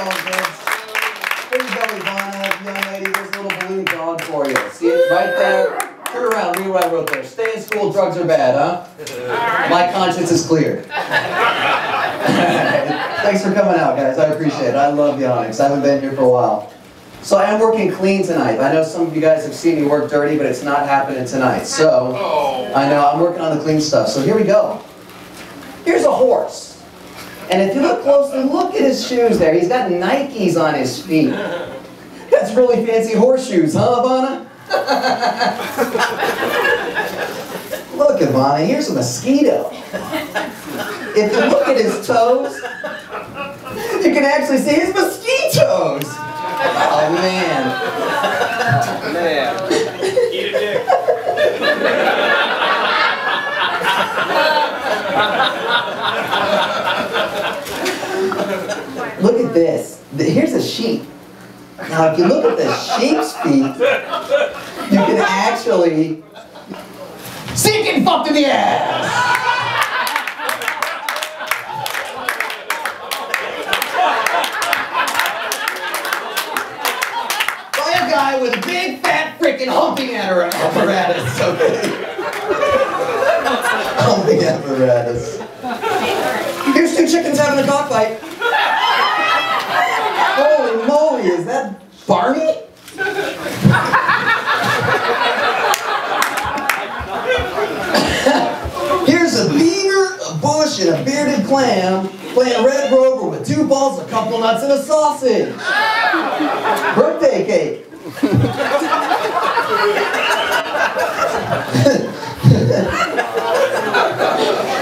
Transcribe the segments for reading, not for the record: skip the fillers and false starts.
on, kids. There you go, Ivana, young lady. There's a little balloon dog for you. See it right there? Turn around, read what I wrote there. Stay in school, drugs are bad, huh? My conscience is clear. Thanks for coming out, guys. I appreciate it. I love the Onyx. I haven't been here for a while. So I am working clean tonight. I know some of you guys have seen me work dirty, but it's not happening tonight. So, I know, I'm working on the clean stuff. So here we go. Here's a horse. And if you look closely, look at his shoes there. He's got Nikes on his feet. That's really fancy horseshoes, huh, Ivana? Look, Ivana, here's a mosquito. If you look at his toes, you can actually see his mosquitoes. Oh, man. Eat a dick. Look at this. Here's a sheep. Now, if you look at the sheep's feet, you can actually see it getting fucked in the ass. By a guy with a big, fat, freaking humping apparatus, okay? Humping apparatus. Here's two chickens having a cockfight. Holy moly, is that Barney? Here's a beaver, a bush, and a bearded clam playing Red Rover with 2 balls, a couple nuts, and a sausage. Birthday cake.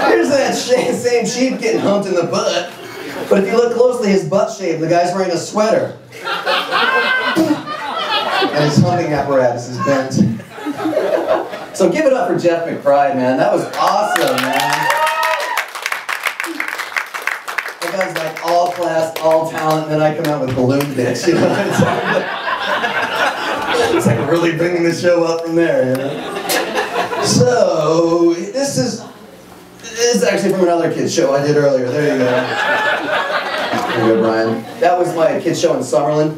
Here's that same sheep getting humped in the butt. But if you look closely, his butt's shaved. The guy's wearing a sweater. And his hunting apparatus is bent. So give it up for Jeff McBride, man. That was awesome, man. That guy's like all class, all talent, and then I come out with balloon bitch, you know? It's like really bringing the show up from there, you know? So, this is actually from another kid's show I did earlier. There you go. There you go, Brian. That was my kid's show in Summerlin.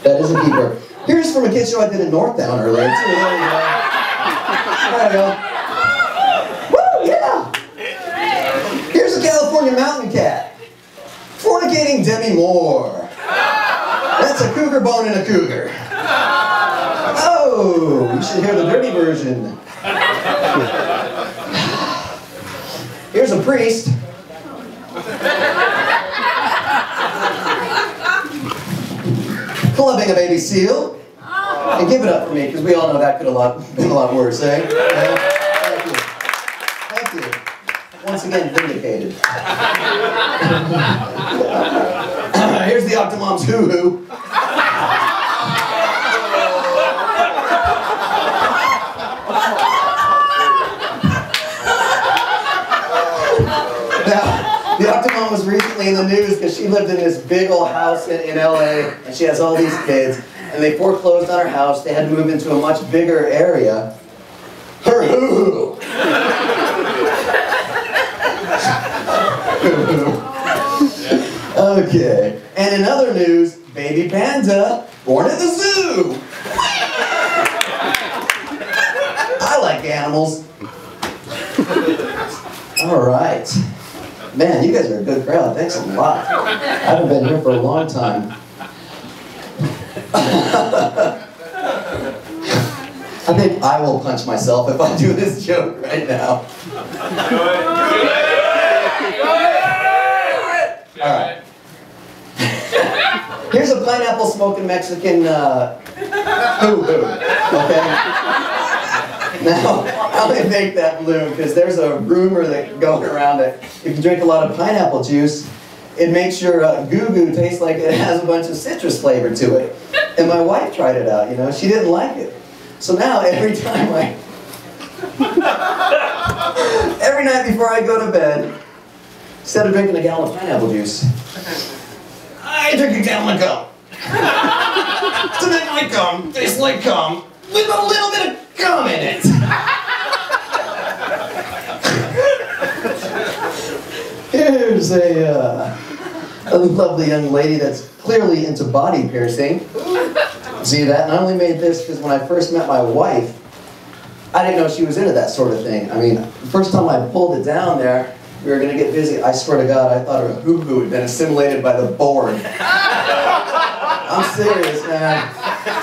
That is a keeper. Here's from a kid's show I did in Northtown earlier, too. There you go. There you go. Woo, yeah! Here's a California mountain cat. Fornicating Demi Moore. That's a cougar bone in a cougar. Oh, you should hear the dirty version. Here's a priest. Clubbing a baby seal. And give it up for me, because we all know that could have been a lot worse, eh? Yeah. Thank you. Thank you. Once again, vindicated. Here's the Octomom's hoo-hoo. Now, the Octomom was recently in the news because she lived in this big old house in LA, and she has all these kids, and they foreclosed on her house. They had to move into a much bigger area. Her hoo-hoo. Okay. And in other news, baby panda born at the zoo. I like animals. All right. Man, you guys are a good crowd. Thanks a lot. I haven't been here for a long time. I think I will punch myself if I do this joke right now. Alright. Here's a pineapple smoking Mexican hoo-hoo. Okay? Now, how they make that balloon, because there's a rumor that going around that if you drink a lot of pineapple juice, it makes your goo-goo taste like it has a bunch of citrus flavor to it. And my wife tried it out, you know, she didn't like it. So now, every night before I go to bed, instead of drinking a gallon of pineapple juice, I drink a gallon of cum. To make my cum taste like cum with a little bit of cum in it. Here's a A lovely young lady that's clearly into body piercing. See that? And I only made this because when I first met my wife, I didn't know she was into that sort of thing. I mean, the first time I pulled it down there, we were going to get busy. I swear to God, I thought her hoo-hoo had been assimilated by the board. I'm serious, man.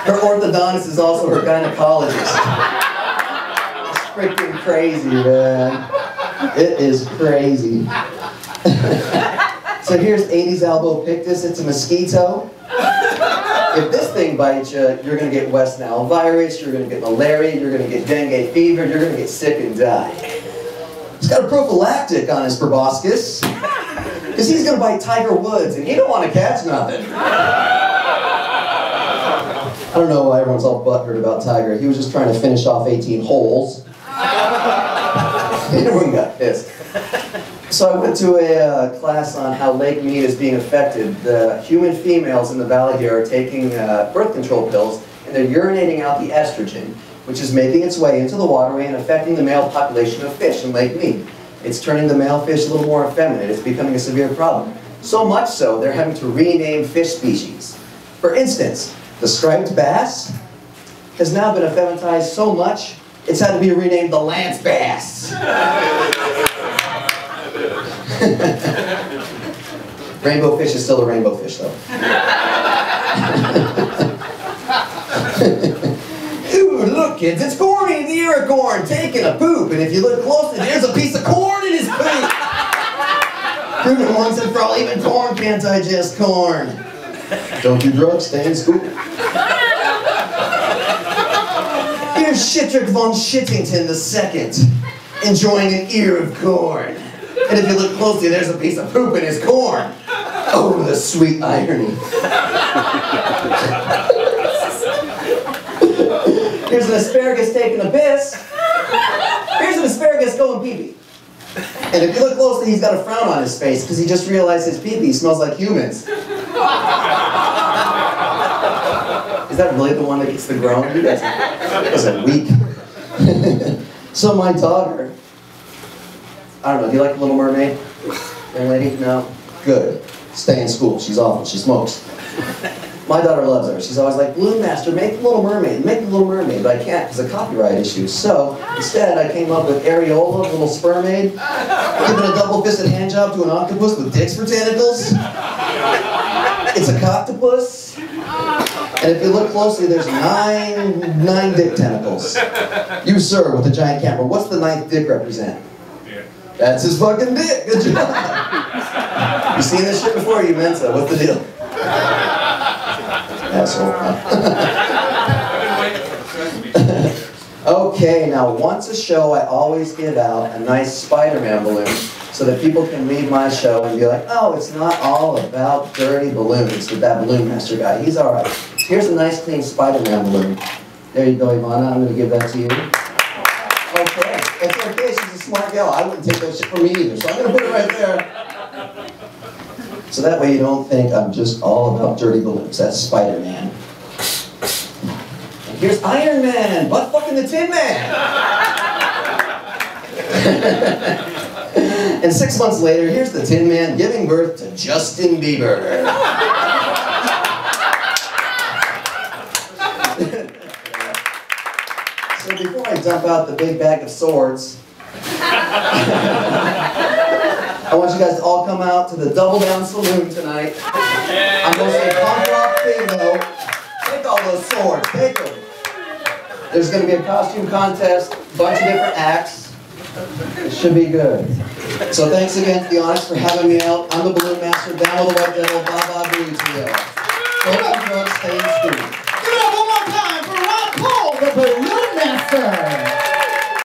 Her orthodontist is also her gynecologist. It's freaking crazy, man. It is crazy. So here's 80s albopictus. It's a mosquito. If this thing bites you, you're going to get West Nile virus, you're going to get malaria, you're going to get dengue fever, you're going to get sick and die. He's got a prophylactic on his proboscis, because he's going to bite Tiger Woods, and he don't want to catch nothing. I don't know why everyone's all butthurt about Tiger. He was just trying to finish off 18 holes. Everyone got pissed. So I went to a class on how Lake Mead is being affected. The human females in the valley here are taking birth control pills, and they're urinating out the estrogen, which is making its way into the waterway and affecting the male population of fish in Lake Mead. It's turning the male fish a little more effeminate. It's becoming a severe problem. So much so, they're having to rename fish species. For instance, the striped bass has now been effeminatized so much, it's had to be renamed the Lance Bass. Rainbow fish is still a rainbow fish, though. Ooh, look, kids, it's Corny the Unicorn taking a poop, and if you look closely, there's a piece of corn in his poop. Proven once and for all, even corn can't digest corn. Don't do drugs, stay in school. Here's Shittrick von Shittington II, enjoying an ear of corn. And if you look closely, there's a piece of poop in his corn. Oh, the sweet irony. Here's an asparagus taking a piss. Here's an asparagus going pee-pee. And if you look closely, he's got a frown on his face because he just realized his pee-pee smells like humans. Is that really the one that gets the groan? You guys are weak. So my daughter, I don't know, do you like Little Mermaid? Young lady? No? Good. Stay in school. She's awful. She smokes. My daughter loves her. She's always like, BalloonMaster, make the Little Mermaid. Make the Little Mermaid. But I can't because of copyright issues. So instead, I came up with Areola, Little Spermaid, giving a double-fisted handjob to an octopus with dicks for tentacles. It's a coctopus. And if you look closely, there's nine dick tentacles. You, sir, with the giant camera, what's the 9th dick represent? That's his fucking dick. Good job. You seen this shit before, you Mensa? What's the deal? Asshole. Okay, now once a show, I always give out a nice Spider-Man balloon so that people can leave my show and be like, oh, it's not all about dirty balloons with that BalloonMaster guy. He's all right. So here's a nice, clean Spider-Man balloon. There you go, Ivana. I'm going to give that to you. Okay. It's okay. She's a smart gal. I wouldn't take that shit from me either. So I'm going to put it right there. So that way you don't think I'm just all about dirty balloons. That's Spider-Man. And here's Iron Man. Butt fucking the Tin Man. And 6 months later, here's the Tin Man giving birth to Justin Bieber. So before I dump out the big bag of swords, I want you guys to all come out to the Double Down Saloon tonight. I'm going to say punk rock bingo. Take all those swords, take them. There's going to be a costume contest, a bunch of different acts. It should be good. So thanks again to the Onyx for having me out. I'm the BalloonMaster, down with the white devil, Baba Booey Trio. Don't do drugs, stay in school.